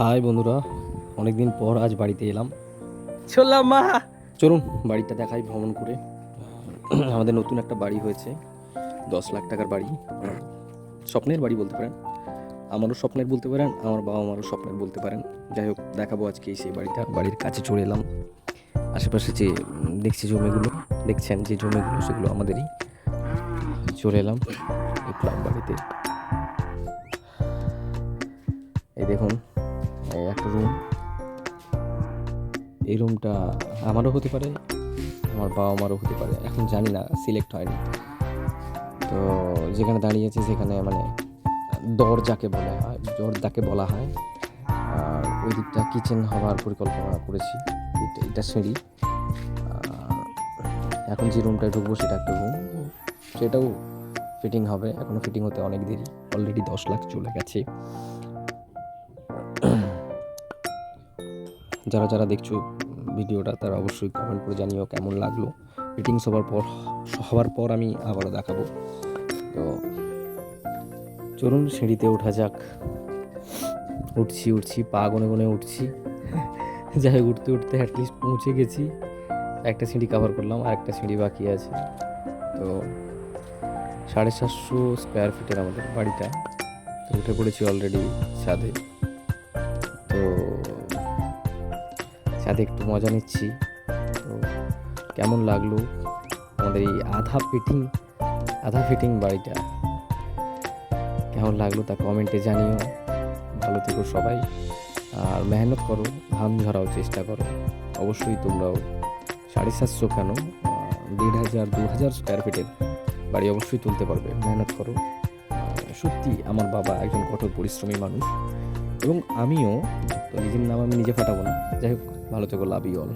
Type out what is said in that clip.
High বন্ধুরা, অনেকদিন পর আজ বাড়িতে এলাম। চললাম মা। চলুন বাড়িটা দেখাই ভ্রমণ করে। আমাদের নতুন একটা বাড়ি হয়েছে, 10 লাখ টাকার বাড়ি। স্বপ্নের বাড়ি বলতে পারেন, আমারও স্বপ্নের বলতে পারেন, আমার বাবা মারও স্বপ্নের বলতে পারেন। যাই হোক, দেখাবো আজকে সেই বাড়িটা। বাড়ির কাছে চলে এলাম। আশেপাশে যে দেখছি জমিগুলো, দেখছেন যে জমিগুলো, সেগুলো আমাদেরই। চলে এলাম এই ক্লাব বাড়িতে। এই দেখুন, এই একটা রুম। এই রুমটা আমারও হতে পারে, আমার বাবা মারও হতে পারে, এখন জানি না, সিলেক্ট হয়নি। তো যেখানে দাঁড়িয়ে আছে সেখানে মানে দরজাকে বলা হয়। আর ওই দিকটা কিচেন হওয়ার পরিকল্পনা করেছি। এটা সিঁড়ি। এখন যে রুমটায় ঢুকবো সেটা একটা রুম, সেটাও ফিটিং হবে। এখনো ফিটিং হতে অনেক দেরি, অলরেডি 10 লাখ চলে গেছে। যারা যারা দেখছো ভিডিওটা তারা অবশ্যই কমেন্ট করে জানিও কেমন লাগলো। ফিটিংস হওয়ার পর আমি আবারও দেখাবো। তো চলুন সিঁড়িতে ওঠা যাক। উঠছি পা গনে গনে উঠছি। যাই হোক, উঠতে উঠতে অ্যাটলিস্ট পৌঁছে গেছি। একটা সিঁড়ি কভার করলাম, আর একটা সিঁড়ি বাকি আছে। তো 750 স্কোয়ার ফিটের আমাদের বাড়িটা। তো উঠে পড়েছি অলরেডি ছাদে। তো ছাদে একটু মজা নিচ্ছি। তো কেমন লাগলো আমাদের এই আধা ফিটিং বাড়িটা, কেমন লাগলো তা কমেন্টে জানিও। ভালো থেকো সবাই, আর মেহনত করো, ঘাম ঝরাও চেষ্টা করো। অবশ্যই তোমরাও 750 কেন, 1500 2000 স্কোয়ার ফিটের বাড়ি অবশ্যই তুলতে পারবে। মেহনত করো। সত্যি আমার বাবা একজন কঠোর পরিশ্রমী মানুষ, এবং আমিও। তো নিজের নাম আমি নিজে ফাটাবো না। যাই হোক, ভালো থেকো, লাভ ইউ অল।